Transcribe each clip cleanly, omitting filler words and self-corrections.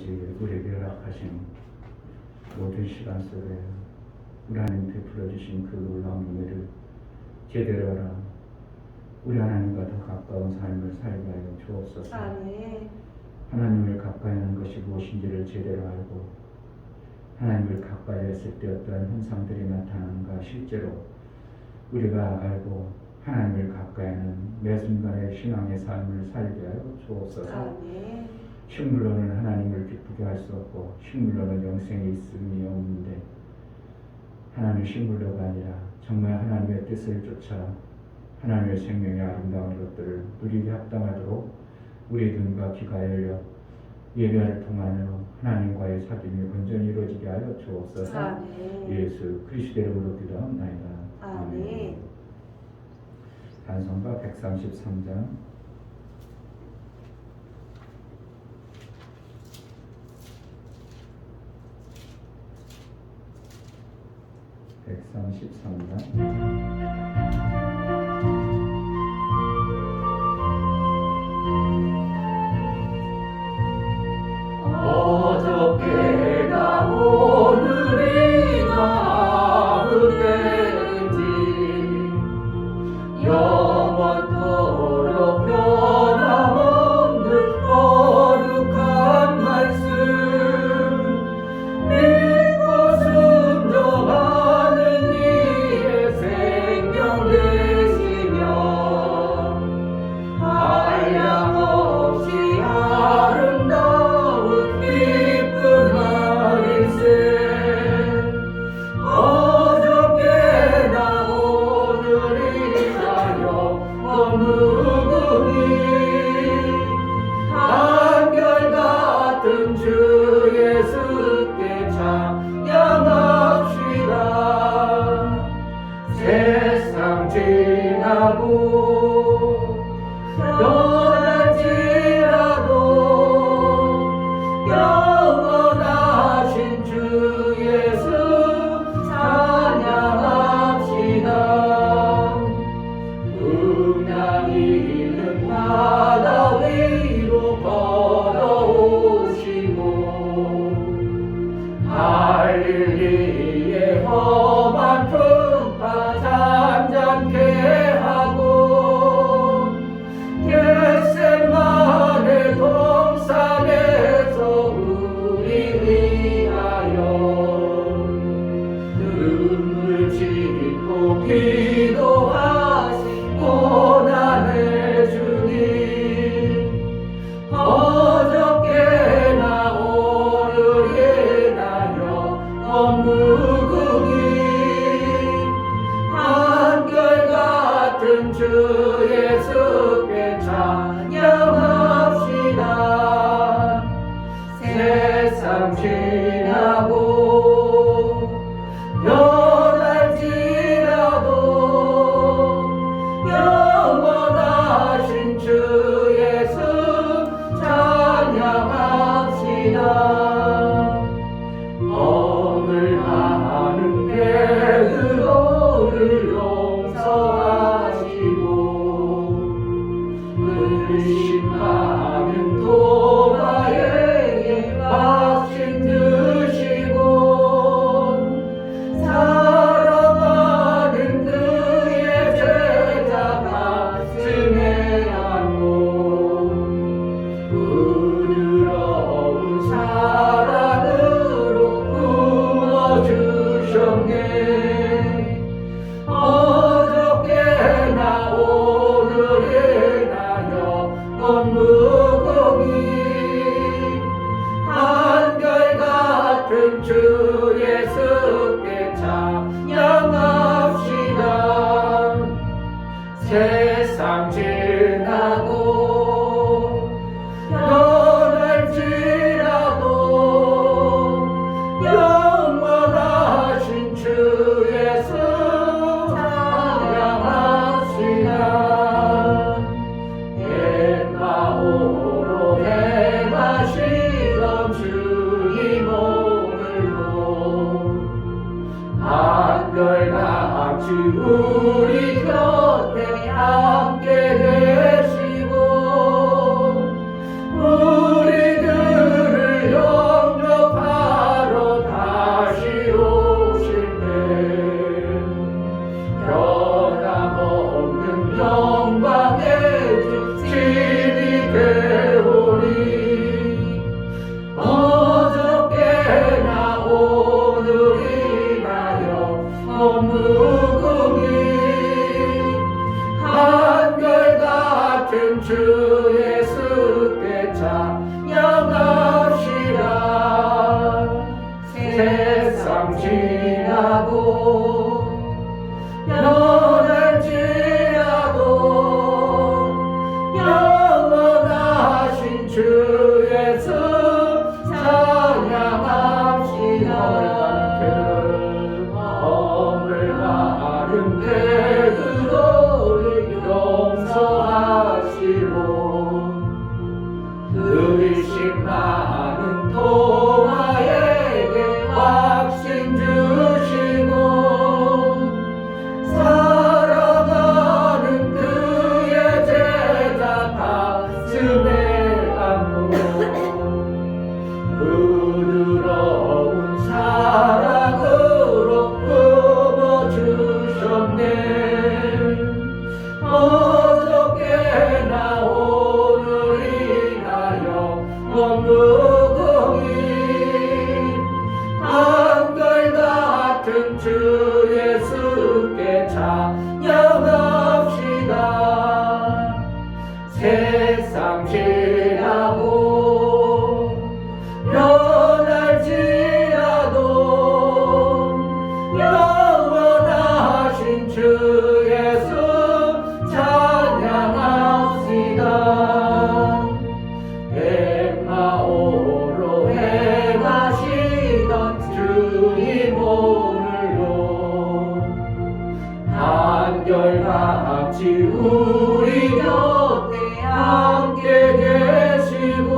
아버지, 우리에게 허락하신 모든 시간 속에 우리 하나님 베풀어 주신 그 놀라운 은혜를 제대로 알아 우리 하나님과 더 가까운 삶을 살게 하여 주옵소서. 하나님을 가까이 하는 것이 무엇인지를 제대로 알고 하나님을 가까이 했을 때 어떠한 현상들이 나타나는가 실제로 우리가 알고 하나님을 가까이 하는 매 순간의 신앙의 삶을 살게 하여 주옵소서. 식물로는 하나님을 기쁘게 할 수 없고 식물로는 영생이 있음이 없는데 하나님의 식물로가 아니라 정말 하나님의 뜻을 쫓아 하나님의 생명의 아름다운 것들을 누리게 합당하도록 우리의 눈과 귀가 열려 예배를 통하여 하나님과의 사귐이 온전히 이루어지게 하여 주옵소서. 예수 그리스도의 이름으로 기도합나이다. 아멘. 찬송가 133장 어저께나 오늘이 나을 때인지 영원토록 변함없는 거룩한 말씀 믿고 순종하는 이의 생명 되시며 한량없이 아름다운 기쁜 말일세. 어저께나 오늘이 하여 머무르니 한결같은 주 예수께 찬양합시다. 세상 지나고 변할지라도 영원하신 주 예수 찬양합시다. 음양 있는 바다 위로 걸어오시고 갈릴리의 험한 풍파 잔잔케 하고 겟세마네 동산에서 우리 위하여 눈물 짓고 기도하신 고난의 주님 어저께나 오늘이나 영원무궁히 한결같은 주 예수께 찬양합시다. 세상 지나고 변할지라도 영원하신 주 예수 찬양합시다. 어물하는 베드로를 용서하시고 의심하는 도마에게 박신 드시고 사랑하는 그의 제자 가슴에 안고 부드러운 사랑으로 품어주셨네. 어저께나 오늘이나 영원무궁히 한결같은 주 예수께 찬양합시다. 세상 지나고 변할지라도 영원하신 주 예수 찬양합시다. 엠마오로 행하시던 주님 오늘도 한결같이 우리 곁에 함께 계시고 우리들을 그공이 한결같은 주 예수께 찬양합시다. 세상 지나고 변할지라도 영원하신 주 예수 찬양합시다. 엠마오로 행하시던 주님 오늘도 한결같이 우리 곁에 함께 계시고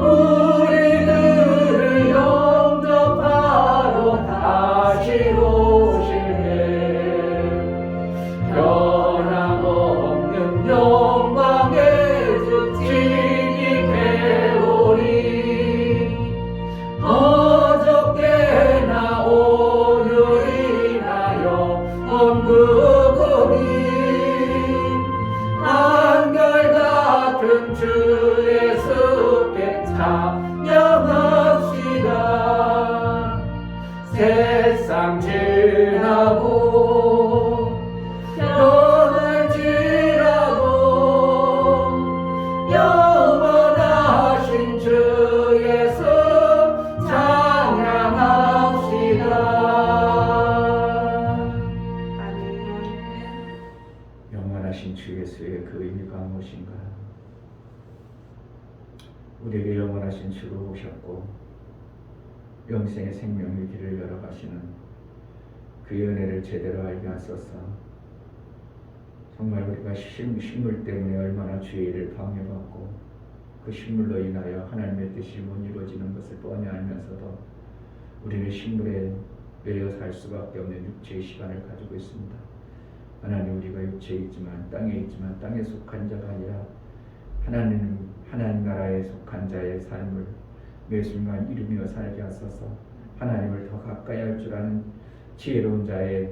우리들을 영접하러 다시 오시네. 변함없는 영광의 주 진입해오리. 어저께나 오늘이나 영원 그분이 한결같은 주 예수께 찬양합시다. 세상 지나고 변할지라도 영원하신 주 예수 찬양합시다. 영원하신 주 예수의 그 의미가 무엇인가? 우리에게 영원하신 주로 오셨고 영생의 생명의 길을 열어가시는 그 은혜를 제대로 알게 하소서. 정말 우리가 식물 때문에 얼마나 주의 일을 방해받고 그 식물로 인하여 하나님의 뜻이 못 이루어지는 것을 뻔히 알면서도 우리는 식물에 매여 살 수밖에 없는 육체의 시간을 가지고 있습니다. 하나님, 우리가 육체에 있지만 땅에 속한 자가 아니라 하나님 나라에 속한 자의 삶을 매 순간 이루며 살게 하소서. 하나님을 더 가까이 할 줄 아는 지혜로운 자의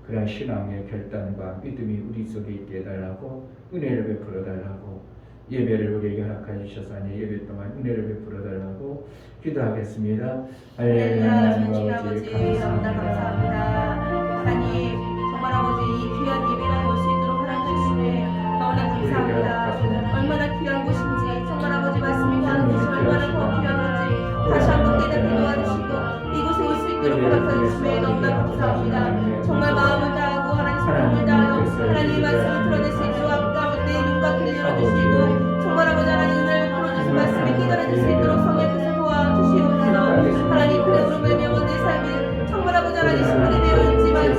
그러한 신앙의 결단과 믿음이 우리 속에 있게 해달라고 은혜를 베풀어 달라고 예배를 우리에게 허락해 주셔서니 예배 동안 은혜를 베풀어 달라고 기도하겠습니다. 할렐루야. 하나님 아버지 감사합니다. 하나님 정말 아버지 이 귀한 예배가 올 수 있도록 하나님 주시네 너무나 감사합니다. 얼마나 귀한 곳인지 정말 아버지 말씀이 하는 곳이 얼마나 더 귀한 건지 다시 한번 깨닫게 도와주시고 이곳에 올 수 있도록 허락해 주시네 너무나 감사합니다. 정말 마음을 다하고 하나님 사랑을 다하여 하나님의 말씀을 드러낼 수 있도록 아버지 내 눈과 귀를 열어주시고 정말 아버지 하나님 은혜를 풀어주신 말씀을 깨달아줄 수 있도록 성령께서 도와주시옵소서. 하나님 그래 오름을 메워 내 삶을 정말 아버지 하나님 신분에 매여 있지만 그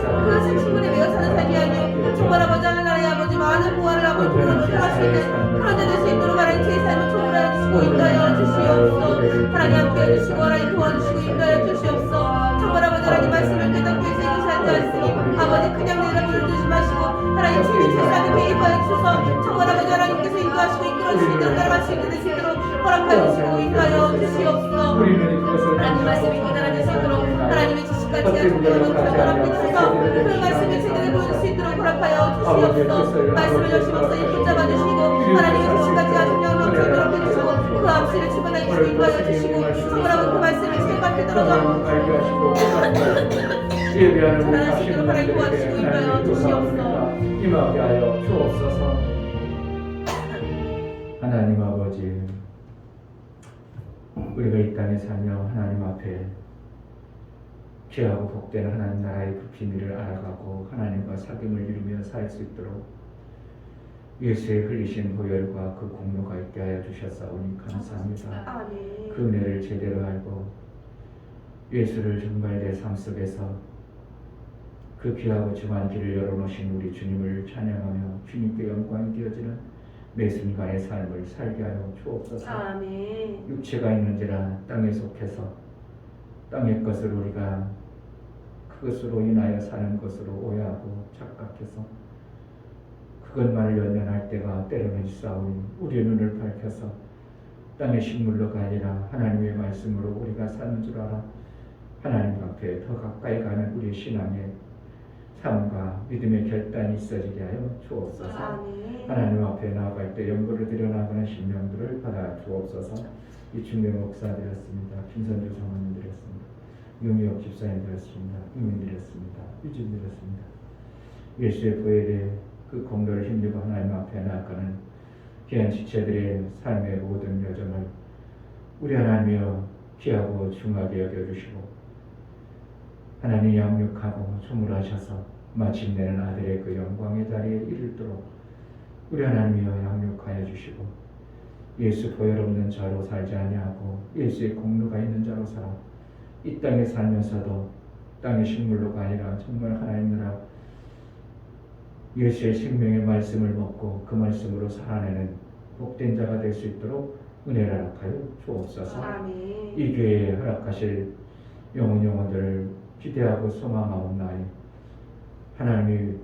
신분에 매여 사는 삶이 아니요 정말 아버지 하나님 아버지 많은 부활을 아버지 풀어주실 수 있는 그런 자 될 수 있도록 하나님 제 삶을 총괄하여 주시고 인도하여 주시옵소서. 하나님 함께 해주시고 하나님 도와주시고 인도하여 주시옵소서. 정말 아버지 하나님 말씀을 깨닫고 이제 이것이 앉아있으니 아버지 그냥 내려버려 주지 마시고 하나님 주님 제 삶에 매입하여 주셔서 정말 아버지 하나님께서 인도하시고 이끌어주시고 따라갈 수 있는 수 있도록 허락하여 주시고 인도하여 주시옵소서. 하나님 말씀이 깨달아질 수 있도록 하나님의 지식과 지혜와 종교를 정결하게 주셔서 그 말씀을 제대로 보여줄 수 있도록 허락하여 주시옵소서. 말씀을 역시 목사님 붙잡아 주시고 하나님의 지식과 지혜와 종교를 정결하게 주시고 그 암시를 집어내어 주시고 인도하여 주시고 정말 아버지 그 말씀을 생각해 들어서 예배하는 우리 잘하실 수 있도록 하나님 도와주시고 인도하여 주시옵소서. 임하게 하여 주옵소서. 하나님 아버지, 우리가 이 땅에 살며 하나님 앞에 귀하고 복된 하나님 나라의 그 비밀을 알아가고 하나님과 사귐을 이루며 살 수 있도록 예수의 흘리신 보혈과 그 공로가 있게 하여 주셨사오니 감사합니다. 아멘. 그 은혜를 제대로 알고 예수를 정말 내 삶 속에서 그 귀하고 중한 길을 열어놓으신 우리 주님을 찬양하며 주님께 영광이 되어지는 매 순간의 삶을 살게 하여 주옵소서. 아멘. 육체가 있는지라 땅에 속해서 땅의 것을 우리가 그것으로 인하여 사는 것으로 오해하고 착각해서 그것만을 연연할 때가 때로는 있사오니 우리의 눈을 밝혀서 땅의 식물로가 아니라 하나님의 말씀으로 우리가 사는 줄 알아 하나님 앞에 더 가까이 가는 우리 신앙의 삶과 믿음의 결단이 있어지게 하여 주옵소서. 아멘. 하나님 앞에 나아갈 때 연고를 드려나가는 심령들을 받아 주옵소서. 이충배 목사 드렸습니다. 김선주 사모님 드렸습니다. 유미옥 집사님 드렸습니다. 유민 드렸습니다. 유진 드렸습니다. 예수의 보혈의 그 공로를 힘입어 하나님 앞에 나아가는 귀한 지체들의 삶의 모든 여정을 우리 하나님이여 귀하고 중하게 여겨주시고 하나님 양육하고 조물하셔서 마침내는 아들의 그 영광의 자리에 이르도록 우리 하나님이여 양육하여 주시고 예수 보혈 없는 자로 살지 아니하고 예수의 공로가 있는 자로 살아 이 땅에 살면서도 땅의 식물로가 아니라 정말 하나님 나라 예수의 생명의 말씀을 먹고 그 말씀으로 살아내는 복된 자가 될 수 있도록 은혜를 허락하여 주옵소서. 아멘. 이 교회에 허락하실 영혼들을 기대하고 소망하옵나니 하나님이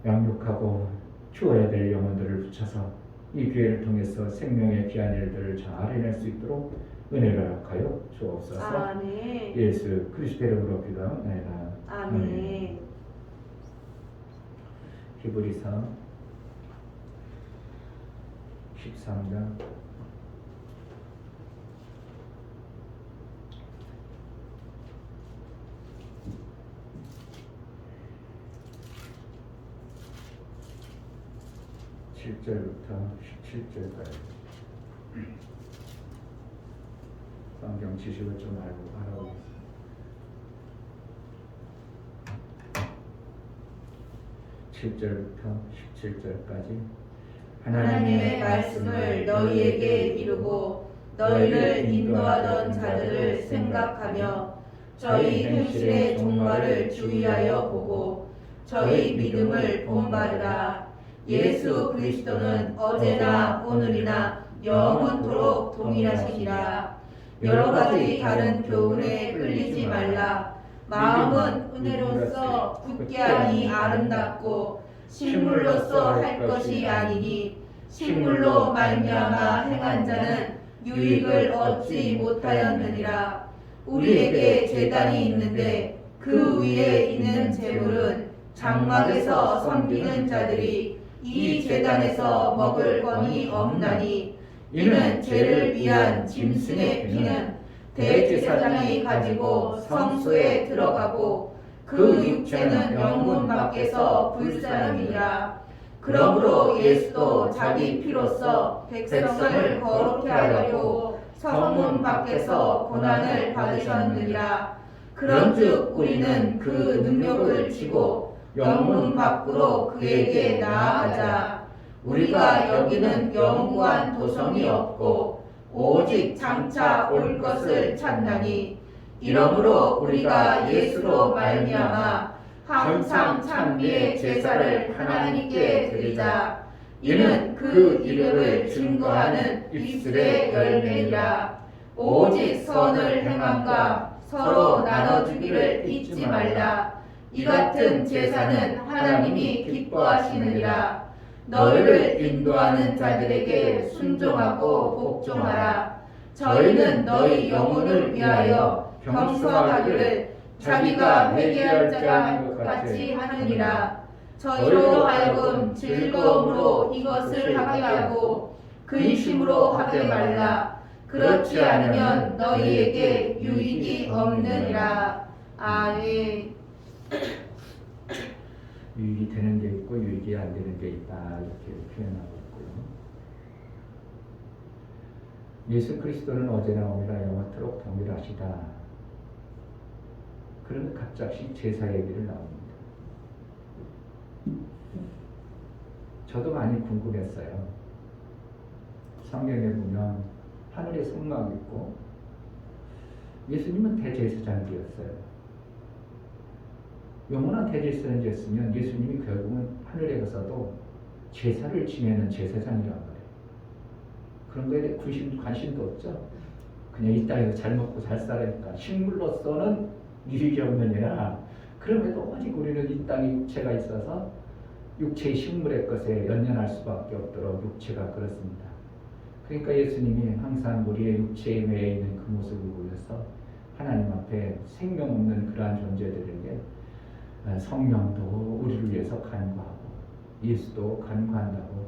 양육하고 키워야 될 영혼들을 붙여서 이 교회를 통해서 생명의 귀한 일들을 잘 해낼 수 있도록 은혜를 허락하여 주옵소서. 아멘. 예수 그리스도 이름으로 기도하옵나이다. 아멘. 히브리서 13장 7절부터 17절까지 성경 지식을 좀 알아보겠습니다. 7절부터 17절까지 하나님의 말씀을 너희에게 이루고 너희를 인도하던 자들을 생각하며 저희 현실의 종말을 주의하여 보고 저희 믿음을 본받으라. 예수 그리스도는 어제나 오늘이나 영원토록 동일하시니라. 여러 가지 다른 교훈에 끌리지 말라. 마음은 은혜로서 굳게 하니 아름답고 식물로서 할 것이 아니니 식물로 말미암아 행한 자는 유익을 얻지 못하였느니라. 우리에게 제단이 있는데 그 위에 있는 제물은 장막에서 섬기는 자들이 이 제단에서 먹을 건이 없나니 이는 죄를 위한 짐승의 피는 대제사장이 가지고 성소에 들어가고 그 육체는 영문 밖에서 불사름이라. 그러므로 예수도 자기 피로써 백성을 거룩해 하려고 성문 밖에서 고난을 받으셨느니라. 그런즉 우리는 그 능력을 지고 영문 밖으로 그에게 나아가자. 우리가 여기는 영구한 도성이 없고 오직 장차 올 것을 찾나니 이러므로 우리가 예수로 말미암아 항상 찬미의 제사를 하나님께 드리자. 이는 그 이름을 증거하는 입술의 열매니라. 오직 선을 행함과 서로 나눠주기를 잊지 말라. 이 같은 제사는 하나님이 기뻐하시느니라. 너희를 인도하는 자들에게 순종하고 복종하라. 저희는 너희 영혼을 위하여 경수하기를 자기가 회개할 자와 같이 하느니라. 저희로 하여금 즐거움으로 이것을 하게 하고 근심으로 하게 말라. 그렇지 않으면 너희에게 유익이 없느니라. 아멘. 유익이 되는 게 있고 유익이 안 되는 게 있다 이렇게 표현하고 있고요. 예수 그리스도는 어제나 오늘나 영원토록 동일하시다. 그런데 갑자기 제사 얘기를 나옵니다. 저도 많이 궁금했어요. 성경에 보면 하늘에 성막이 있고 예수님은 대제사장이었어요. 영원한 대제사장이었으면 예수님이 결국은 하늘에 가서도 제사를 지내는 제사장이란 말이에요. 그런 거에 대해 관심도 없죠. 그냥 이 땅에서 잘 먹고 잘 살아니까 식물로서는 유익이 없느니라. 그럼에도 오직 우리는 이 땅에 육체가 있어서 육체의 식물의 것에 연연할 수밖에 없도록 육체가 그렇습니다. 그러니까 예수님이 항상 우리의 육체에 매여 있는 그 모습을 보여서 하나님 앞에 생명 없는 그러한 존재들에게 성령도 우리를 위해서 간구하고 예수도 간구한다고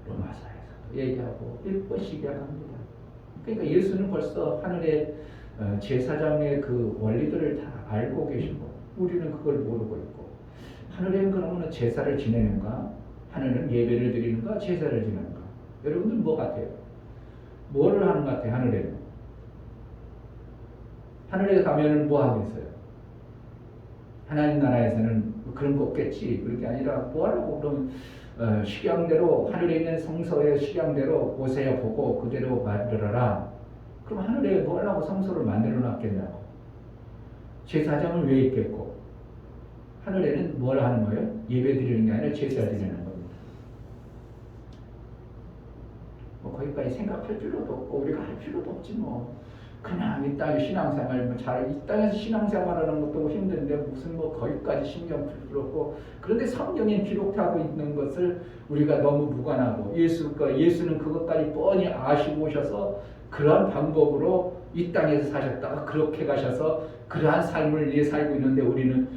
로마서에서 얘기하고 일번씩 이야기합니다. 그러니까 예수는 벌써 하늘의 제사장의 그 원리들을 다 알고 계시고 우리는 그걸 모르고 있고 하늘에는 그러면 제사를 지내는가? 하늘은 예배를 드리는가? 제사를 지내는가? 여러분들 뭐 같아요? 뭐를 하는 것 같아요? 하늘에는 하늘에 가면은 뭐 하겠어요? 하나님 나라에서는 그런 거 없겠지. 그런 게 아니라 뭐 하려고 그러면 식양대로 하늘에 있는 성소의 식양대로 오세요 보고 그대로 만들어라. 그럼 하늘에 뭐 하려고 성소를 만들어 놨겠냐고. 제사장은 왜 있겠고 하늘에는 뭘 하는 거예요? 예배 드리는 게 아니라 제사 드리는 겁니다. 뭐 거기까지 생각할 필요도 없고 우리가 할 필요도 없지 뭐. 그냥 이 땅의 신앙생활 이 땅에서 신앙생활하는 것도 힘든데 무슨 뭐 거기까지 신경 쓸 필요 없고 그런데 성경에 기록하고 있는 것을 우리가 너무 무관하고 예수는 그것까지 뻔히 아시고 오셔서 그러한 방법으로 이 땅에서 사셨다가 그렇게 가셔서 그러한 삶을 위해 살고 있는데 우리는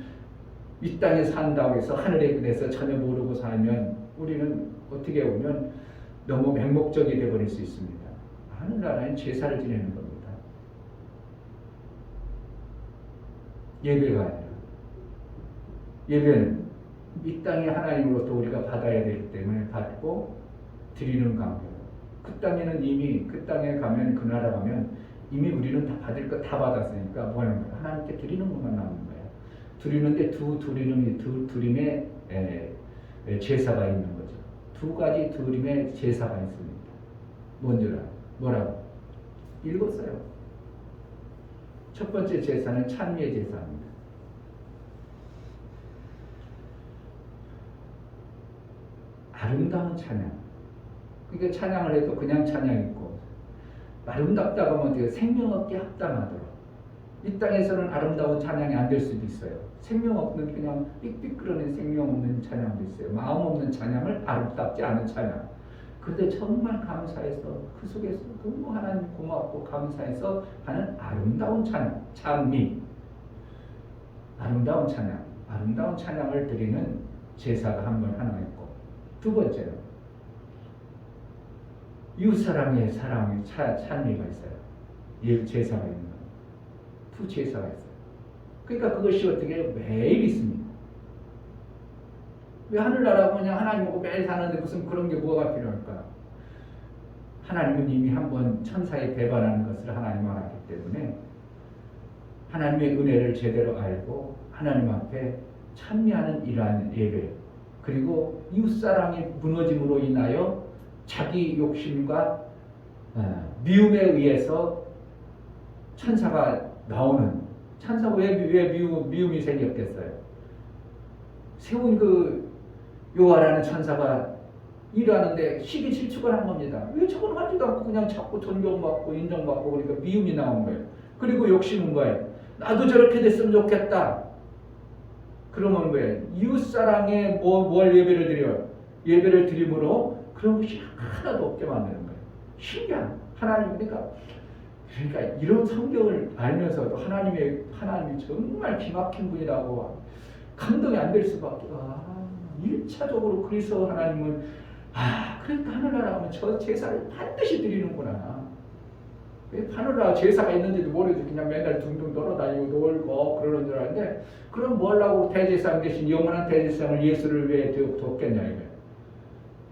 이 땅에 산다고 해서 하늘에 대해서 전혀 모르고 살면 우리는 어떻게 보면 너무 맹목적이 되어버릴 수 있습니다. 하늘나라는 제사를 지내는 겁니다. 예배가 아니라 예배는 이 땅의 하나님으로부터 우리가 받아야 되기 때문에 받고 드리는 관계로 그 땅에는 이미 그 땅에 가면 그 나라 가면 이미 우리는 다 받을 거 다 받았으니까 뭐 하는 거야? 하나님께 드리는 것만 남는 거야. 드리는데 두 드림의 제사가 있는 거죠. 두 가지 드림의 제사가 있습니다. 뭔지라 뭐라고? 읽었어요. 첫 번째 제사는 찬미의 제사입니다. 아름다운 찬양. 그러니까 찬양을 해도 그냥 찬양 있고 아름답다고 하면 어떻게 생명 없게 합당하도록. 이 땅에서는 아름다운 찬양이 안 될 수도 있어요. 생명 없는 그냥 삑삑 끓어낸 생명 없는 찬양도 있어요. 마음 없는 찬양을 아름답지 않은 찬양. 그런데 정말 감사해서 그 속에서 너무 하나님 고맙고 감사해서 하는 아름다운 찬양, 찬미. 아름다운 찬양을 드리는 제사가 하나 있고 두 번째는 이웃사랑의 찬미가 있어요. 제사가 있는 거. 두 제사가 있어요. 그러니까 그것이 어떻게 매일 있습니다. 왜 하늘나라고 그냥 하나님하고 매일 사는데 무슨 그런 게 뭐가 필요할까? 하나님은 이미 한번 천사에 배반하는 것을 하나님 알았기 때문에 하나님의 은혜를 제대로 알고 하나님 앞에 찬미하는 이러한 예배 그리고 이웃사랑이 무너짐으로 인하여 자기 욕심과 미움에 의해서 천사가 나오는 천사가 왜 미움이 생겼겠어요? 세운 그 요하라는 천사가 일하는데 시기질축을 한 겁니다. 왜 저건 하지도 않고 그냥 자꾸 존경받고 인정받고 그러니까 미움이 나온 거예요. 그리고 욕심은 거예요. 나도 저렇게 됐으면 좋겠다. 그러면 왜 이웃사랑에 뭘 예배를 드려요? 예배를 드림으로 그런 것이 하나도 없게 만드는 거예요. 신기한 하나님 그러니까 이런 성경을 알면서도 하나님이 정말 기막힌 분이라고 감동이 안 될 수밖에. 1차적으로 그리스도 하나님은 그러니까 하늘나라 하면 저 제사를 반드시 드리는구나. 하늘나라 제사가 있는지도 모르지 그냥 맨날 둥둥 돌아다니고 놀고 그러는 줄 알았는데 그럼 뭘 하고 대제사장 대신 영원한 대제사장을 예수를 왜 뒀겠냐 이거예요.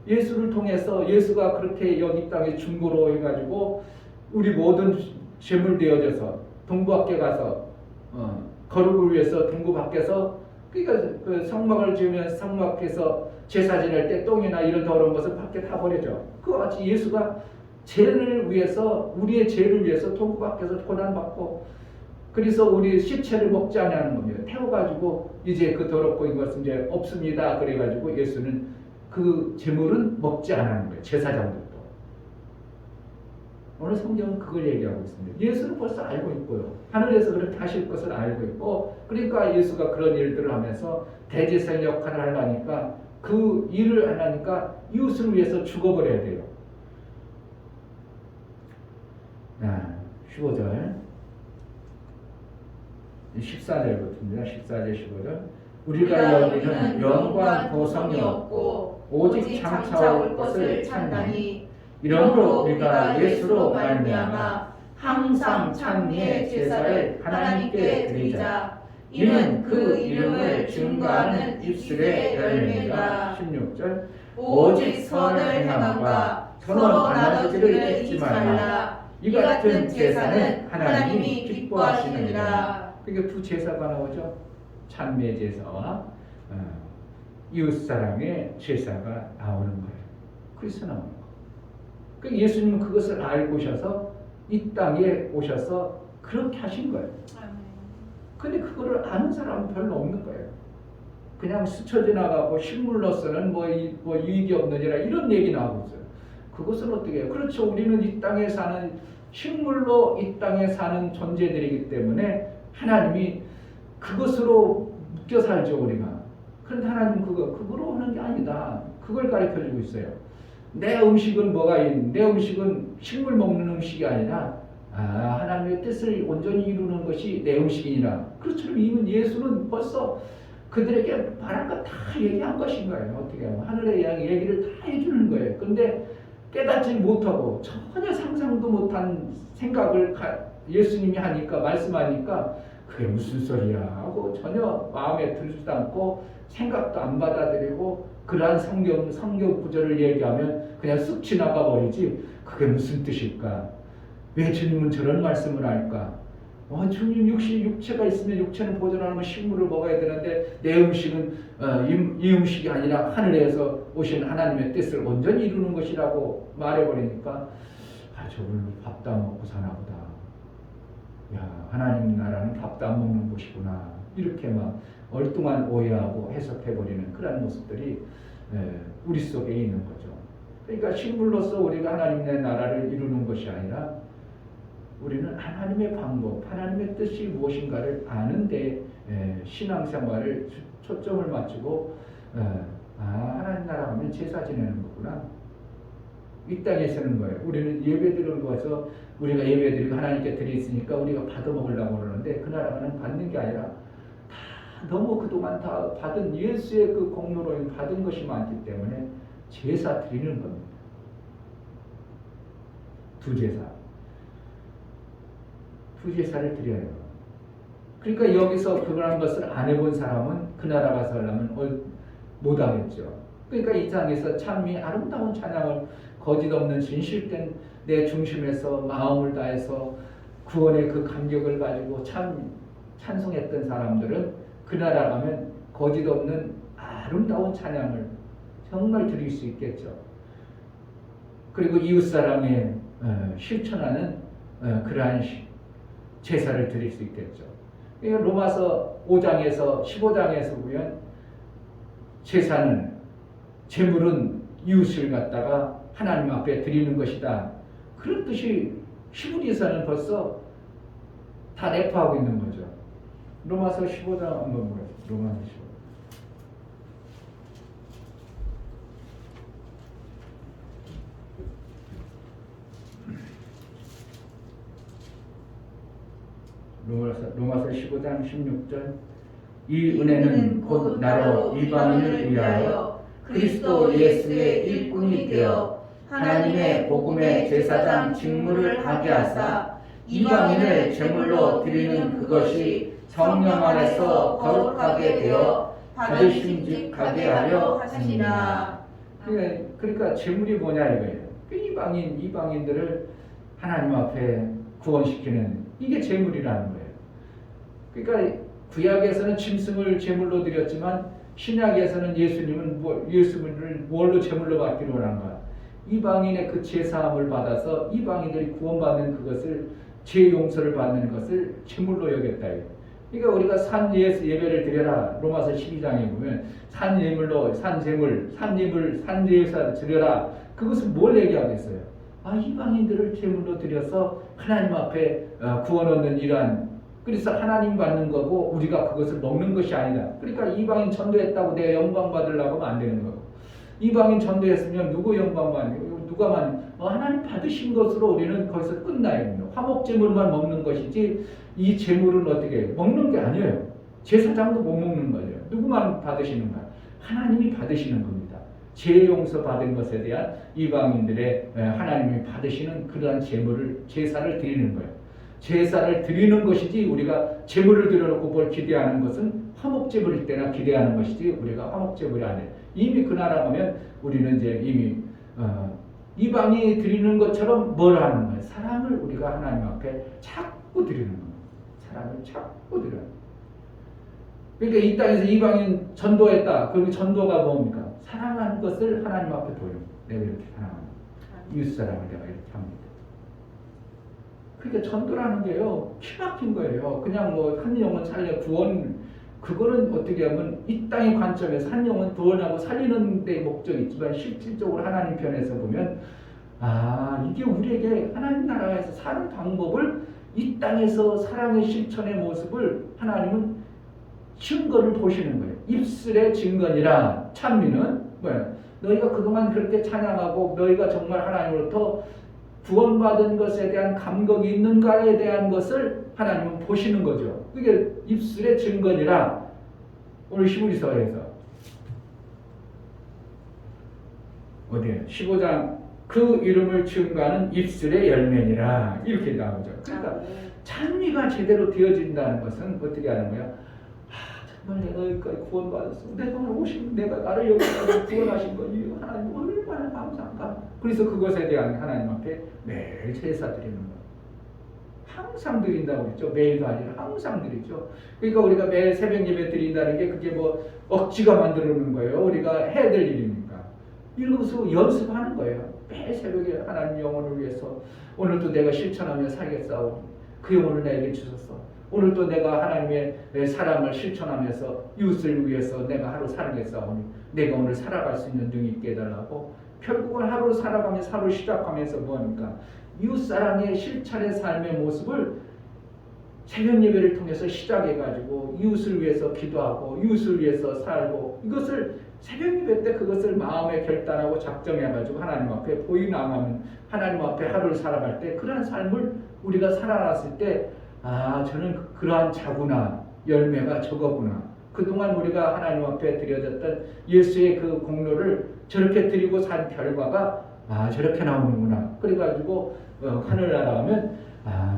예수를 통해서 예수가 그렇게 여기 땅에 중보로 해가지고 우리 모든 제물 되어져서 동부 밖에 가서 거룩을 위해서 동부 밖에서 그러니까 그 성막을 지으면 성막 밖에서 제사 지낼 때 똥이나 이런 더러운 것을 밖에 다 버려져. 그와 같이 예수가 죄를 위해서 우리의 죄를 위해서 동부 밖에서 고난받고 그래서 우리 시체를 먹지 않냐는 겁니다. 태워가지고 이제 그 더럽고 이것은 이제 없습니다. 그래가지고 예수는 그 제물은 먹지 않는 거예요. 제사장들도. 오늘 성경은 그걸 얘기하고 있습니다. 예수는 벌써 알고 있고요. 하늘에서 그렇게 하실 것을 알고 있고 그러니까 예수가 그런 일들을 하면서 대제사장 역할을 하려니까 그 일을 하려니까 이웃을 위해서 죽어버려야 돼요. 15절 14절부터입니다. 14절 15절 우리가 여기는 영광 보상이 없고 없고 오직 장차 올 것을 찬다니. 이러므로 우리가 예수로 말미암아 항상 찬미의 제사를 하나님께 드리자. 이는 그 이름을 증거하는 입술의 열매가 16절 오직 선을 행함과 서로 나누지를 잊지 말라. 이 같은 제사는 하나님이 기뻐하시느니라. 그게 두 제사가 나오죠. 찬미의 제사와 이웃사랑의 제사가 나오는 거예요. 그래서 나오는 거예요. 그 예수님은 그것을 알고 오셔서 이 땅에 오셔서 그렇게 하신 거예요. 근데 그거를 아는 사람은 별로 없는 거예요. 그냥 스쳐 지나가고 식물로서는 뭐 유익이 없느니라 이런 얘기 나오고 있어요. 그것은 어떻게 해요? 그렇죠. 우리는 이 땅에 사는 식물로 이 땅에 사는 존재들이기 때문에 하나님이 그것으로 묶여 살죠, 우리가. 그런데 하나님은 그거로 하는 게 아니다. 그걸 가르쳐 주고 있어요. 내 음식은 뭐가 있는? 내 음식은 식물 먹는 음식이 아니라 하나님의 뜻을 온전히 이루는 것이 내 음식이니라. 그렇죠. 이미 예수는 벌써 그들에게 바랄 것 다 얘기한 것인 거예요. 어떻게 하면 하늘의 양 얘기를 다 해주는 거예요. 그런데 깨닫지 못하고 전혀 상상도 못한 생각을 예수님이 하니까 말씀하니까 그게 무슨 소리야 하고 전혀 마음에 들지도 않고 생각도 안 받아들이고 그러한 성경 구절을 얘기하면 그냥 쓱 지나가 버리지. 그게 무슨 뜻일까? 왜 주님은 저런 말씀을 할까? 주님 육체가 있으면 육체는 보존하면 식물을 먹어야 되는데 내 음식은 이 음식이 아니라 하늘에서 오신 하나님의 뜻을 온전히 이루는 것이라고 말해버리니까 저걸로 밥도 안 먹고 사나 보다. 야, 하나님 나라는 밥도 안 먹는 곳이구나. 이렇게 막 얼뚱한 오해하고 해석해버리는 그런 모습들이 우리 속에 있는 거죠. 그러니까 식물로서 우리가 하나님의 나라를 이루는 것이 아니라 우리는 하나님의 방법, 하나님의 뜻이 무엇인가를 아는데 신앙생활을 초점을 맞추고 하나님 나라 하면 제사 지내는 거구나. 이 땅에 서는 거예요. 우리는 예배드리는 거서 우리가 예배드리고 하나님께 드렸으니까 우리가 받아먹으려고 그러는데 그 나라는 받는 게 아니라 다 너무 그동안 다 받은 예수의 그 공로로 받은 것이 많기 때문에 제사 드리는 겁니다. 두 제사를 드려요. 그러니까 여기서 그런 것을 안 해본 사람은 그 나라 가서 하려면 못하겠죠. 그러니까 이 땅에서 찬미 아름다운 찬양을 거짓 없는 진실된 내 중심에서 마음을 다해서 구원의 그 감격을 가지고 찬송했던 사람들은 그 나라 가면 거짓 없는 아름다운 찬양을 정말 드릴 수 있겠죠. 그리고 이웃사랑에 실천하는 그러한 제사를 드릴 수 있겠죠. 로마서 5장에서 15장에서 보면 제사는 제물은 이웃을 갖다가 하나님 앞에 드리는 것이다. 그런 뜻이 히브리서는 벌써 다 내포하고 있는 거죠. 로마서 15장 한번 보겠습니다. 로마서 15장. 로마서 15장 16절 이 은혜는 곧 나로 이방인을 위하여 그리스도 예수의 일꾼이 되어 하나님의 복음의 제사장 직무를 하게 하사 이방인을 제물로 드리는 그것이 성령 안에서 거룩하게 되어 받으심직하게 하려 하시니라. 그러니까 제물이 뭐냐 이거예요. 이방인들을 하나님 앞에 구원시키는 이게 제물이라는 거예요. 그러니까 구약에서는 짐승을 제물로 드렸지만 신약에서는 예수님은 예수님을 뭘로 제물로 받기로 원한 거야. 이방인의 그 제사함을 받아서 이방인들이 구원받는 그것을 죄 용서를 받는 것을 제물로 여겼다. 그러니까 우리가 산 예배를 드려라. 로마서 12장에 보면 산 제사를 드려라. 그것은 뭘 얘기하겠어요? 이방인들을 제물로 드려서 하나님 앞에 구원 얻는 이러한 그래서 하나님 받는 거고 우리가 그것을 먹는 것이 아니다. 그러니까 이방인 전도했다고 내가 영광 받으려고 하면 안 되는 거고 이방인 전도했으면 누구 영광 받는 누가 하나님 받으신 것으로 우리는 거기서 끝나야 됩니다. 화목 제물만 먹는 것이지 이 제물은 어떻게 먹는 게 아니에요. 제사장도 못 먹는 거죠. 누구만 받으시는가? 하나님이 받으시는 겁니다. 죄 용서 받은 것에 대한 이방인들의 하나님이 받으시는 그러한 제사를 드리는 거예요. 제사를 드리는 것이지 우리가 제물을 드려놓고 뭘 기대하는 것은 화목제물일 때나 기대하는 것이지 우리가 화목제물이 아니에요. 이미 그 나라 가면 우리는 이제 이미 이방이 드리는 것처럼 뭘 하는 거예요? 사랑을 우리가 하나님 앞에 자꾸 드리는 거예요. 사랑을 자꾸 드려요. 그러니까 이 땅에서 이방인 전도했다. 그리고 전도가 뭡니까? 사랑하는 것을 하나님 앞에 보여요. 내가 이렇게 사랑한다. 이웃사랑을 내가 이렇게 합니다. 그러니까 전도라는 게요, 키막힌 거예요. 그냥 뭐 한 영혼 살려 구원, 그거는 어떻게 하면 이 땅의 관점에서 한 영혼 구원하고 살리는 데 목적이 있지만 실질적으로 하나님 편에서 보면 이게 우리에게 하나님 나라에서 사는 방법을 이 땅에서 사랑의 실천의 모습을 하나님은 증거를 보시는 거예요. 입술의 증거니라. 찬미는 뭐야? 너희가 그동안 그렇게 찬양하고 너희가 정말 하나님으로부터 구원받은 것에 대한 감격이 있는가에 대한 것을 하나님은 보시는 거죠. 그게 입술의 증거니라. 오늘 히브리서에서 어디에? 15장 그 이름을 증거하는 입술의 열매니라. 이렇게 나오죠. 그러니까 찬미가 제대로 되어진다는 것은 어떻게 하는 거야? 정말 내가 여기까지 구원받았어. 내가 나를 여기까지 구원하신 거니 하나님 얼마나 감사한가. 그래서 그것에 대한 하나님 앞에 매일 제사 드리는 거예요. 항상 드린다고 했죠. 매일도 아니라 항상 드리죠. 그러니까 우리가 매일 새벽 예배 드린다는 게 그게 뭐 억지가 만들어 놓는 거예요. 우리가 해야 될 일이니까. 이러면서 연습하는 거예요. 매일 새벽에 하나님 영혼을 위해서 오늘도 내가 실천하며 살겠사오니 그 영혼을 나에게 주셨어. 오늘 또 내가 하나님의 사랑을 실천하면서 이웃을 위해서 내가 하루 살겠사오니 내가 오늘 살아갈 수 있는 능이 있게 해달라고. 결국은 하루 살아가면서 하루 시작하면서 뭐합니까? 이웃사랑의 실천의 삶의 모습을 새벽 예배를 통해서 시작해가지고 이웃을 위해서 기도하고 이웃을 위해서 살고 이것을 새벽 예배 때 그것을 마음에 결단하고 작정해가지고 하나님 앞에 보이나가면 하나님 앞에 하루를 살아갈 때 그러한 삶을 우리가 살아났을 때 저는 그러한 자구나 열매가 저거구나. 그동안 우리가 하나님 앞에 드려졌던 예수의 그 공로를 저렇게 드리고 산 결과가 저렇게 나오는구나. 그래가지고 하늘나라 가면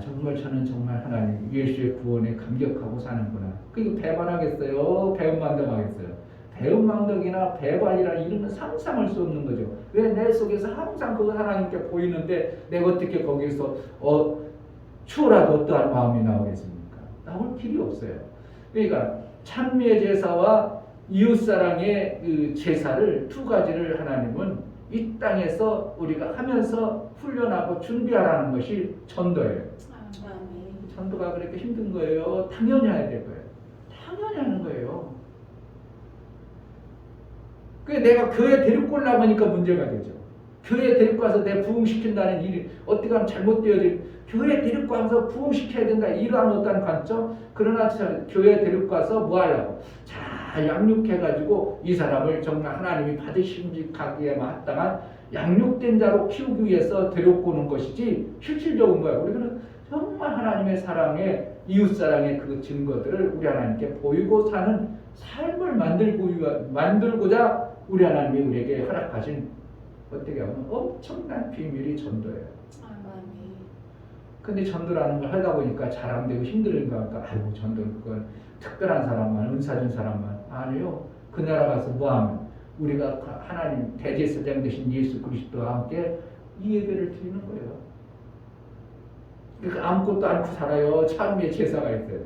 정말 저는 정말 하나님 예수의 구원에 감격하고 사는구나. 그게 배반하겠어요? 배은망덕하겠어요? 배은망덕이나 배반이라 이름은 상상할 수 없는 거죠. 왜 내 속에서 항상 그 하나님께 보이는데 내가 어떻게 거기서 추월하도 어떠한 마음이 나오겠습니까? 나올 길이 없어요. 그러니까 찬미의 제사와 이웃사랑의 그 제사를 두 가지를 하나님은 이 땅에서 우리가 하면서 훈련하고 준비하라는 것이 전도예요. 전도가 그렇게 힘든 거예요? 당연히 해야 될 거예요. 당연히 하는 거예요. 내가 교회 데리고 오려고 하니까 문제가 되죠. 교회에 데리고 와서 내 부흥시킨다는 일이 어떻게 하면 잘못되어질 교회에 데리고 와서 부흥시켜야 된다 이러한 어떤 관점. 그러나 교회에 데리고 와서 뭐 하려고 잘 양육해가지고 이 사람을 정말 하나님이 받으심직하기에 마땅한 양육된 자로 키우기 위해서 데리고 오는 것이지 실질적인 거야. 우리는 정말 하나님의 사랑에 이웃사랑의 그 증거들을 우리 하나님께 보이고 사는 삶을 만들고자 우리 하나님이 우리에게 허락하신 어떻게 하면 엄청난 비밀이 전도예요. 근데 전도라는 걸 하다 보니까 잘 안 되고 힘들은가 하니까 전도는 그건 특별한 사람만 은사 준 사람만 아니요. 그 나라 가서 뭐하면 우리가 하나님 대제사장 되신 예수 그리스도와 함께 이 예배를 드리는 거예요. 그러니까 아무것도 않고 살아요. 찬미의 제사가 있어요.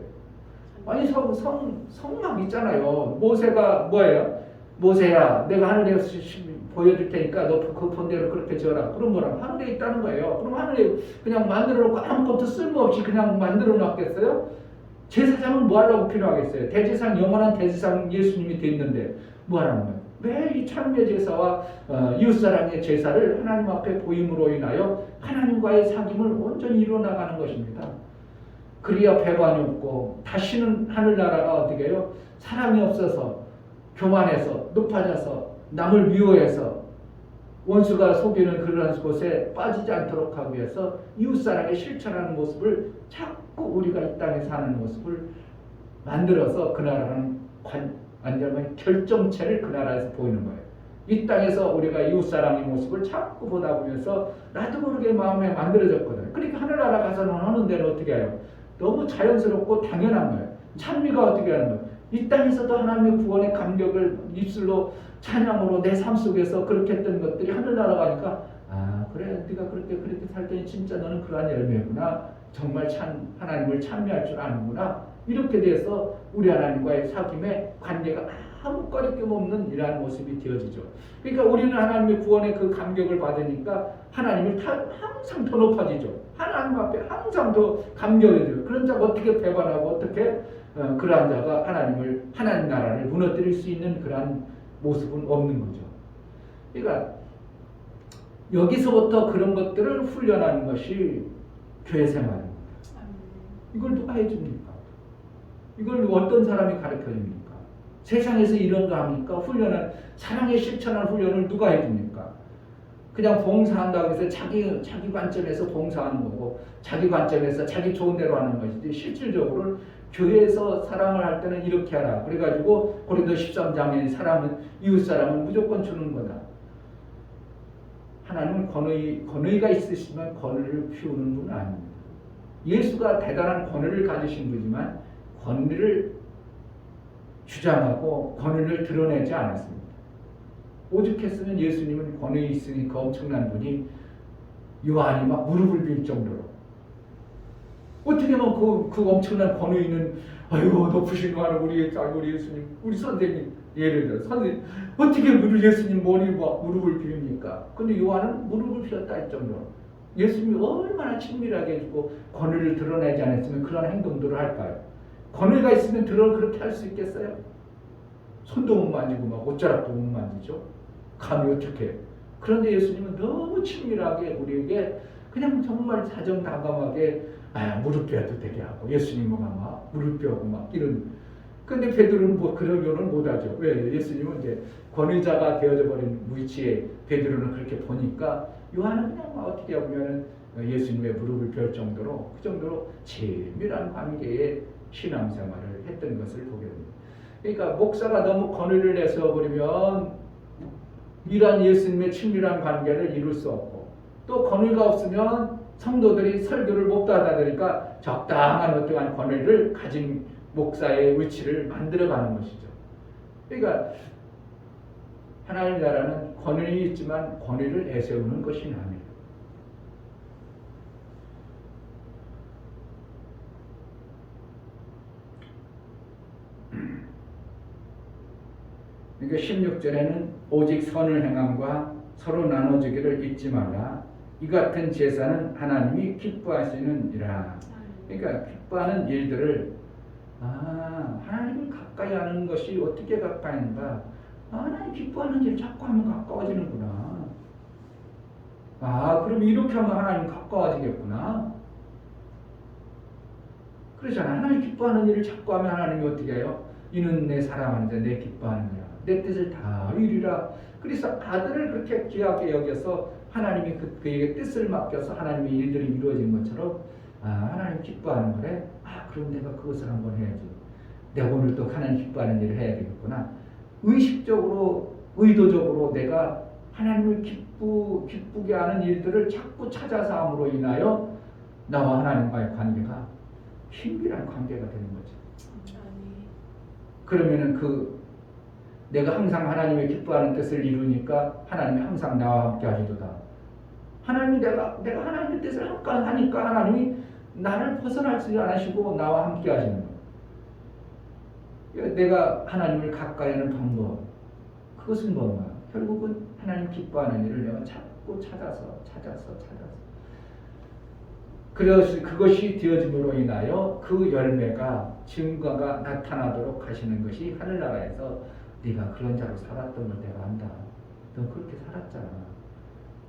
아니 성막 있잖아요. 모세가 뭐예요? 모세야 내가 하늘에서 보여줄 테니까 너 그 본대로 그렇게 지어라. 그럼 뭐라고? 하늘에 있다는 거예요. 그럼 하늘에 그냥 만들어 놓고 아무것도 쓸모없이 그냥 만들어 놨겠어요? 제사장은 뭐 하려고 필요하겠어요? 대제사장, 영원한 대제사장 예수님이 돼 있는데 뭐 하라는 거예요? 매일 이 찬미의 제사와 이웃사랑의 제사를 하나님 앞에 보임으로 인하여 하나님과의 사귐을 온전히 이루어나가는 것입니다. 그래야 배반이 없고 다시는 하늘나라가 어떻게 해요? 사랑이 없어서 교만해서 높아져서 남을 미워해서 원수가 속이는 그러한 곳에 빠지지 않도록 하기 위해서 이웃사랑에 실천하는 모습을 자꾸 우리가 이 땅에 사는 모습을 만들어서 그 나라는 완전히 결정체를 그 나라에서 보이는 거예요. 이 땅에서 우리가 이웃사랑의 모습을 자꾸 보다 보면서 나도 모르게 마음에 만들어졌거든요. 그러니까 하늘나라 가서는 하는 데는 어떻게 해요? 너무 자연스럽고 당연한 거예요. 찬미가 어떻게 하는 거예요? 이 땅에서도 하나님의 구원의 감격을 입술로 찬양으로 내 삶 속에서 그렇게 했던 것들이 하늘나라 가니까 아 그래 네가 그렇게 살더니 진짜 너는 그러한 열매구나. 정말 하나님을 찬미할 줄 아는구나. 이렇게 돼서 우리 하나님과의 사귐의 관계가 아무 거리낌 없는 이러한 모습이 되어지죠. 그러니까 우리는 하나님의 구원의 그 감격을 받으니까 하나님을 항상 더 높아지죠. 하나님 앞에 항상 더 감격이 돼요. 그런 자가 어떻게 배반하고 어떻게 그러한 자가 하나님 나라를 무너뜨릴 수 있는 그러한 모습은 없는 거죠. 그러니까 여기서부터 그런 것들을 훈련하는 것이 교회 생활입니다. 이걸 누가 해줍니까? 이걸 어떤 사람이 가르쳐줍니까? 세상에서 이런 거 합니까? 사랑의 실천할 훈련을 누가 해줍니까? 그냥 봉사한다고 해서 자기 관점에서 봉사하는 거고 자기 관점에서 자기 좋은 대로 하는 것이지 실질적으로 교회에서 사랑을 할 때는 이렇게 하라. 그래가지고 고린도 13장에 이웃 사람은 무조건 주는 거다. 하나님은 권위가 있으시면 권위를 피우는 분은 아닙니다. 예수가 대단한 권위를 가지신 분이지만 권위를 주장하고 권위를 드러내지 않았습니다. 오죽했으면 예수님은 권위 있으니까 엄청난 분이 요한이 막 무릎을 빌 정도로 어떻게 하면 그 엄청난 권위 있는 아이고 높으신 하는 우리 예수님 우리 선생님 예를 들어 선생님 어떻게 예수님 무릎을 빌립니까? 근데 요한은 무릎을 빌었다 할 정도로 예수님이 얼마나 친밀하게 해주고 권위를 드러내지 않았으면 그런 행동들을 할까요? 권위가 있으면 그렇게 할 수 있겠어요? 손도 못 만지고 막 옷자락도 못 만지죠. 감히 어떻게? 그런데 예수님은 너무 친밀하게 우리에게 그냥 정말 다정다감하게 무릎 펴도 되게 하고 예수님은 막 무릎 펴고 막 이런. 근데 베드로는 그런 경우는 못하죠. 왜? 예수님은 이제 권위자가 되어져 버린 위치에 베드로는 그렇게 보니까 요한은 그냥 어떻게 보면은 예수님의 무릎을 펼 정도로 그 정도로 친밀한 관계의 신앙생활을 했던 것을 보게 됩니다. 그러니까 목사가 너무 권위를 내세워 버리면 이러한 예수님의 친밀한 관계를 이룰 수 없고 또 권위가 없으면 성도들이 설교를 못 받아들이니까 적당한 어떠한 권위를 가진 목사의 위치를 만들어가는 것이죠. 그러니까 하나님 나라는 권위는 있지만 권위를 내세우는 것이 아니에요. 그러니까 16절에는 오직 선을 행함과 서로 나눠주기를 잊지 말라. 이 같은 제사는 하나님이 기뻐하시느니라. 그러니까 기뻐하는 일들을 하나님을 가까이 하는 것이 어떻게 가까이 하는가? 하나님 기뻐하는 일 자꾸 하면 가까워지는구나. 그럼 이렇게 하면 하나님 가까워지겠구나. 그러잖아. 하나님 기뻐하는 일을 자꾸 하면 하나님이 어떻게 해요? 이는 내 사랑하는 자, 내 기뻐하는 거야. 내 뜻을 다 이루리라. 그래서 아들을 그렇게 귀하게 여겨서 하나님이 그에게 뜻을 맡겨서 하나님의 일들이 이루어진 것처럼 하나님 기뻐하는 거래. 그럼 내가 그것을 한번 해야지. 내가 오늘도 하나님 기뻐하는 일을 해야 되겠구나. 의식적으로 의도적으로 내가 하나님을 기쁘게 하는 일들을 자꾸 찾아서 함으로 인하여 나와 하나님과의 관계가 신비한 관계가 되는 거죠. 그러면은 내가 항상 하나님의 기뻐하는 뜻을 이루니까 하나님이 항상 나와 함께 하시도다. 하나님이 내가 하나님의 뜻을 하니까 하나님이 나를 벗어나지 않으시고 나와 함께 하시는 거예요. 내가 하나님을 가까이 하는 방법, 그것은 뭔가? 결국은 하나님 기뻐하는 일을 내가 자꾸 찾아서 그것이 되어짐으로 인하여 그 열매가 증거가 나타나도록 하시는 것이 하늘나라에서 네가 그런 자로 살았던 걸 내가 안다. 너 그렇게 살았잖아.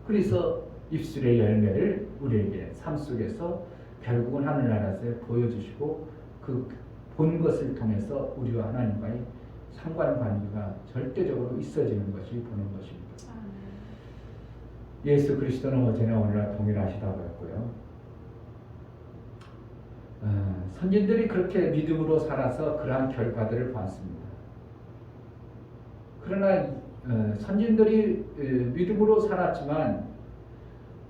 그래서 입술의 열매를 우리에게 삶 속에서 결국은 하늘나라에서 보여주시고 그 본 것을 통해서 우리와 하나님과의 상관관계가 절대적으로 있어지는 것이 보는 것입니다. 예수 그리스도는 어제나 오늘날 동일하시다고 했고요. 선진들이 그렇게 믿음으로 살아서 그러한 결과들을 봤습니다. 그러나 선진들이 믿음으로 살았지만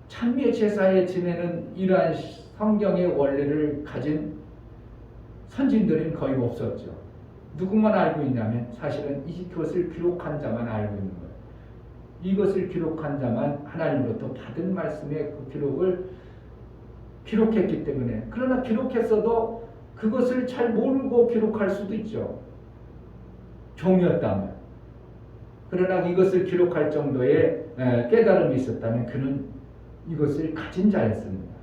찬미의 제사에 지내는 이러한 성경의 원리를 가진 선진들은 거의 없었죠. 누구만 알고 있냐면 사실은 이것을 기록한 자만 알고 있는 거예요. 이것을 기록한 자만 하나님으로부터 받은 말씀의 그 기록을 기록했기 때문에, 그러나 기록했어도 그것을 잘 모르고 기록할 수도 있죠. 종이었다면. 그러나 이것을 기록할 정도의 깨달음이 있었다면 그는 이것을 가진 자였습니다.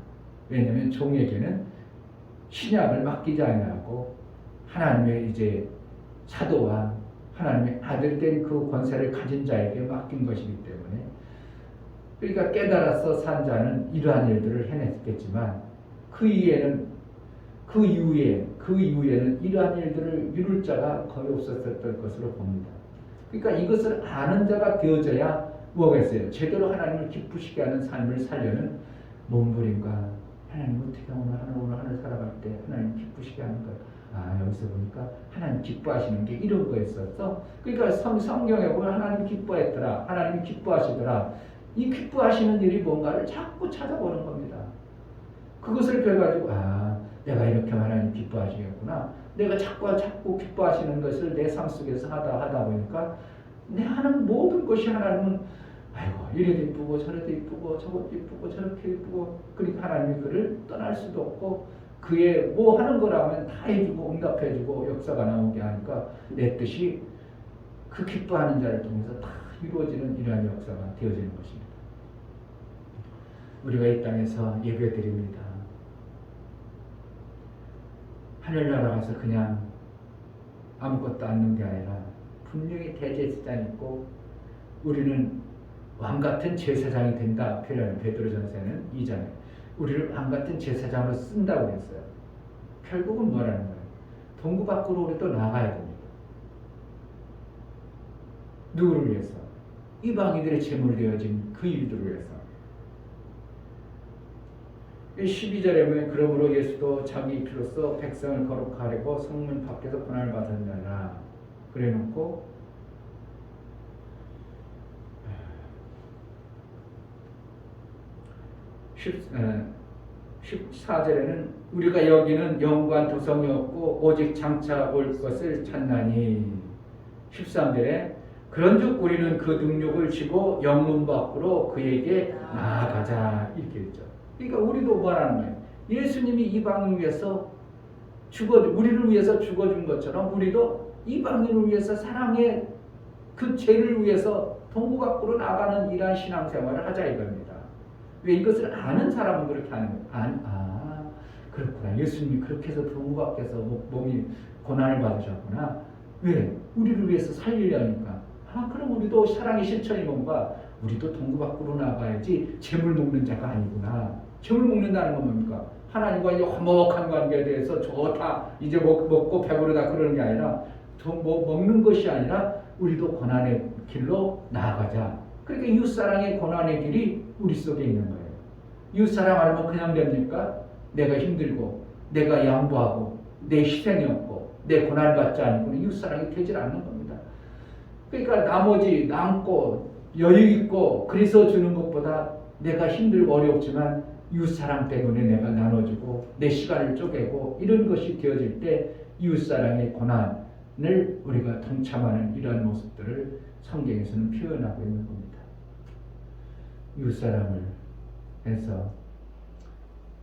왜냐하면 종에게는 신약을 맡기지 아니하고 하나님의 이제 사도와 하나님의 아들 된 그 권세를 가진 자에게 맡긴 것이기 때문에, 그러니까 깨달아서 산 자는 이러한 일들을 해냈겠지만 그 이후에는 이러한 일들을 이룰 자가 거의 없었던 것으로 봅니다. 그러니까 이것을 아는 자가 되어져야 뭐가 있어요? 제대로 하나님을 기쁘시게 하는 삶을 살려는 몸부림과 하나님 어떻게 오늘 하늘 살아갈 때 하나님 기쁘시게 하는 거예요. 여기서 보니까 하나님 기뻐하시는 게 이런 거였었어. 그러니까 성경에 보면 하나님 기뻐했더라, 하나님 기뻐하시더라. 이 기뻐하시는 일이 뭔가를 자꾸 찾아보는 겁니다. 그것을 배워가지고 내가 이렇게 하나님 기뻐하시겠구나. 내가 자꾸 기뻐하시는 것을 내 삶 속에서 하다 보니까 내 하는 모든 것이 하나님은 이래도 이쁘고 저래도 이쁘고 저것도 이쁘고 저렇게 이쁘고, 그러니까 하나님이 그를 떠날 수도 없고 그의 뭐 하는 거라면 다 해주고 응답해주고 역사가 나오게 하니까 내 뜻이 그 기뻐하는 자를 통해서 다 이루어지는 이러한 역사가 되어지는 것입니다. 우리가 이 땅에서 예배드립니다. 하늘나라 가서 그냥 아무것도 않는 게 아니라 분명히 대제사장이 있고 우리는 왕같은 제사장이 된다. 표현 베드로전서에는 2장에 우리를 왕같은 제사장으로 쓴다고 했어요. 결국은 뭐라는 거예요? 동구 밖으로 우리도 나가야 됩니다. 누구를 위해서? 이방인들의 제물이 되어진 그 일들을 위해서. 12절에 보면 그러므로 예수도 자기 피로써 백성을 거룩하려고 성문 밖에서 고난을 받았느니라 그래놓고 14절에는 우리가 여기는 영구한 도성이 없고 오직 장차 올 것을 찾나니, 13절에 그런즉 우리는 그 능력을 지고 영문 밖으로 그에게 나아가자 이렇게 했죠. 그러니까 우리도 뭐라는 거예요? 예수님이 이방인을 위해서 우리를 위해서 죽어준 것처럼 우리도 이방인을 위해서 사랑의 그 죄를 위해서 동구 밖으로 나가는 이러한 신앙생활을 하자 이겁니다. 왜 이것을 아는 사람은 그렇게 하는 거예요? 그렇구나. 예수님이 그렇게 해서 동구 밖에서 몸이 고난을 받으셨구나. 왜? 우리를 위해서 살리려니까. 그럼 우리도 사랑의 실천이 뭔가? 우리도 동구 밖으로 나가야지 재물 먹는 자가 아니구나. 재물 먹는다는 건 뭡니까? 하나님과 이 화목한 관계에 대해서 좋다, 이제 먹고 배부르다 그러는 게 아니라 먹는 것이 아니라 우리도 고난의 길로 나아가자. 그러니까 이웃사랑의 고난의 길이 우리 속에 있는 거예요. 이웃사랑 안 하면 그냥 됩니까? 내가 힘들고 내가 양보하고 내 희생이 없고 내 고난을 받지 않고는 이웃사랑이 되질 않는 겁니다. 그러니까 나머지 남고 여유 있고 그래서 주는 것보다 내가 힘들고 어렵지만 이웃사랑 때문에 내가 나눠주고 내 시간을 쪼개고 이런 것이 되어질 때 이웃사랑의 고난을 우리가 동참하는 이러한 모습들을 성경에서는 표현하고 있는 겁니다. 이웃사랑을 해서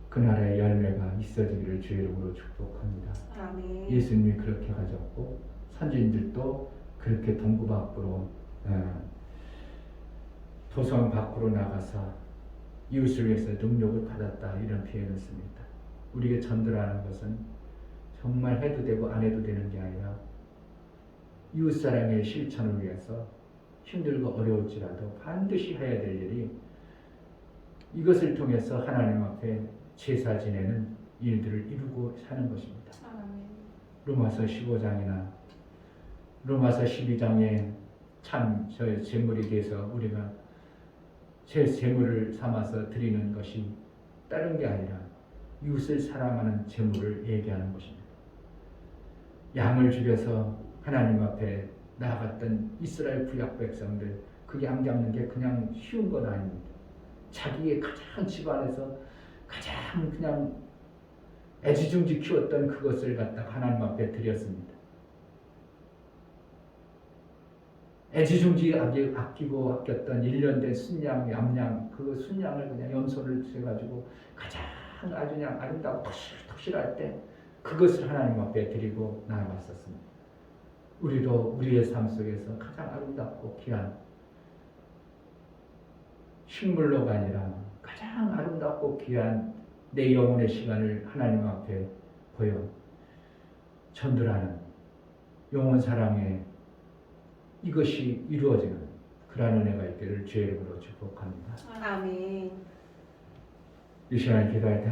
그 나라의 열매가 있어지기를 주의 이름으로 축복합니다. 아멘. 예수님이 그렇게 가졌고 선진들도 그렇게 동구 밖으로 도성 밖으로 나가서 이웃을 위해서 능력을 받았다 이런 표현을 씁니다. 우리에게 전도라는 것은 정말 해도 되고 안 해도 되는 게 아니라 이웃사랑의 실천을 위해서 힘들고 어려울지라도 반드시 해야 될 일이 이것을 통해서 하나님 앞에 제사 지내는 일들을 이루고 사는 것입니다. 로마서 15장이나 로마서 12장에 참 저의 제물에 대해서 우리가 제 제물을 삼아서 드리는 것이 다른 게 아니라 이웃을 사랑하는 제물을 얘기하는 것입니다. 양을 죽여서 하나님 앞에 나아갔던 이스라엘 구약 백성들 그 양 잡는 게 그냥 쉬운 건 아닙니다. 자기의 가장 집안에서 가장 그냥 애지중지 키웠던 그것을 갖다가 하나님 앞에 드렸습니다. 애지중지 아끼고 아꼈던 1년 된 순양, 얌양 그 순양을 그냥 염소를 해가지고 가장 아주 그냥 아름다고 톡실톡실할 때 그것을 하나님 앞에 드리고 나아갔었습니다. 우리도 우리의 삶 속에서 가장 아름답고 귀한 식물로가 아니라 가장 아름답고 귀한 내 영혼의 시간을 하나님 앞에 보여 전도하는 영혼 사랑의 이것이 이루어지는 그러한 은혜가 있기를 주의 이름으로 축복합니다. 아멘. 이 시간 기도할 때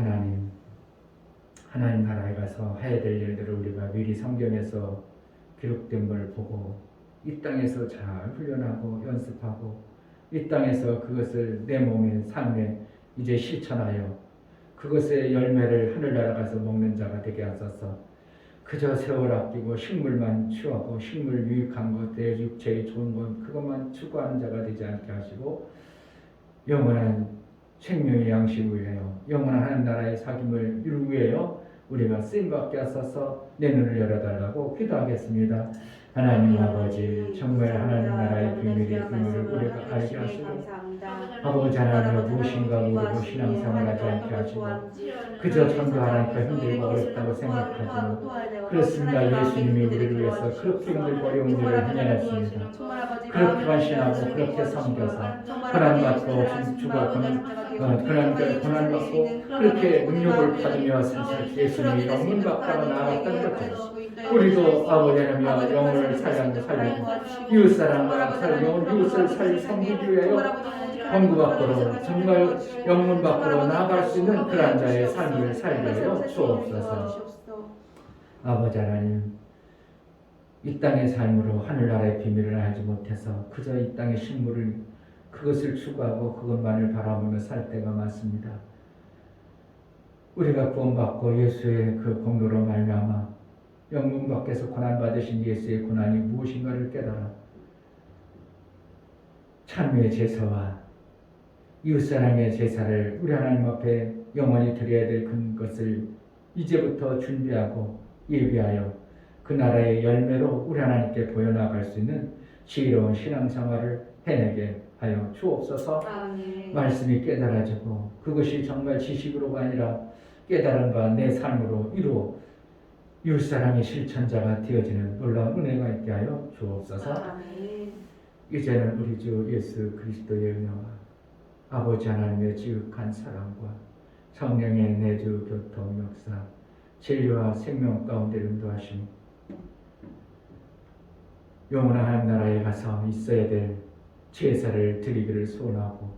하나님 나라에 가서 해야 될 일들을 우리가 미리 성경에서 기록된 걸 보고 이 땅에서 잘 훈련하고 연습하고 이 땅에서 그것을 내 몸의 삶에 이제 실천하여 그것의 열매를 하늘나라 가서 먹는 자가 되게 하소서. 그저 세월 아끼고 식물만 취하고 식물 유익한 것, 내 육체에 좋은 것 그것만 추구하는 자가 되지 않게 하시고 영원한 생명의 양식 위하여 영원한 하나님 나라의 사귐을 이루기 위하여 우리가 쓰임받게 하소서. 내 눈을 열어달라고 기도하겠습니다. 하나님 아버지 정말 하나님 나라의 비밀을 우리가 알게 하시고 아버지 하나님의 무엇인가 모르고 신앙생활하지 않게 하시고 그저 전도하라니까 힘들고 어렵다고 생각하지만 그렇습니다. 예수님이 우리를 위해서 그렇게 힘들고 어려운 일을 해내셨습니다. 그렇게 헌신하고 그렇게 섬겨서 고난받고 죽어 고난받고 그렇게 능력을 받으며 예수님이 영문 밖으로 나아갔던 것처럼 우리도 아버지 하나님의 영혼을 살리고 이웃사람과 살리고 이웃을 섬기기 위하여 본구 밖으로 정말 영문 밖으로 나아갈 수 있는 그런 자의 삶을 살려 주옵소서. 아버지 하나님 이 땅의 삶으로 하늘나라의 비밀을 알지 못해서 그저 이 땅의 식물을 그것을 추구하고 그것만을 바라보며 살 때가 많습니다. 우리가 구원받고 예수의 그 공로로 말미암아 영문 밖에서 고난받으신 예수의 고난이 무엇인가를 깨달아 찬미의 제사와 이웃사랑의 제사를 우리 하나님 앞에 영원히 드려야 될 그것을 이제부터 준비하고 예비하여 그 나라의 열매로 우리 하나님께 보여나갈 수 있는 지혜로운 신앙생활을 해내게 하여 주옵소서. 아멘. 말씀이 깨달아지고 그것이 정말 지식으로가 아니라 깨달음과 내 삶으로 이루어 이웃사랑의 실천자가 되어지는 놀라운 은혜가 있게 하여 주옵소서. 아멘. 이제는 우리 주 예수 그리스도의 은혜와 아버지 하나님의 지극한 사랑과 성령의 내주 교통 역사 진리와 생명 가운데 인도하심 영원한 하나님 나라에 가서 있어야 될 제사를 드리기를 소원하고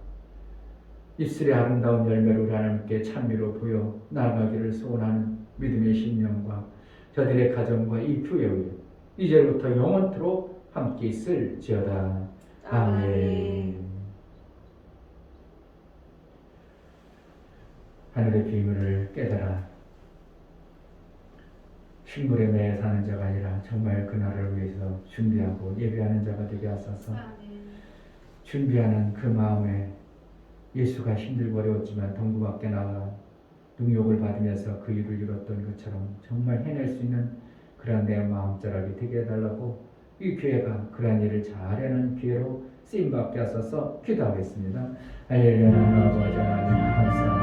입술의 아름다운 열매로 우리 하나님께 찬미로 보여 나아가기를 소원하는 믿음의 심령과 저들의 가정과 이 교회 위에 이제부터 영원토록 함께 있을지어다. 아멘. 하늘의 비밀을 깨달아 식물에 매여 사는 자가 아니라 정말 그 나라를 위해서 준비하고 예배하는 자가 되게 하소서. 준비하는 그 마음에 예수가 힘들고 어려웠지만 동구 밖에 나가 능욕을 받으면서 그 일을 이뤘던 것처럼 정말 해낼 수 있는 그런 내 마음자락이 되게 해달라고 이 교회가 그런 일을 잘하는 기회로 쓰임받게 하소서. 기도하겠습니다. 할렐루야. 아버지 하나님 감사합니다.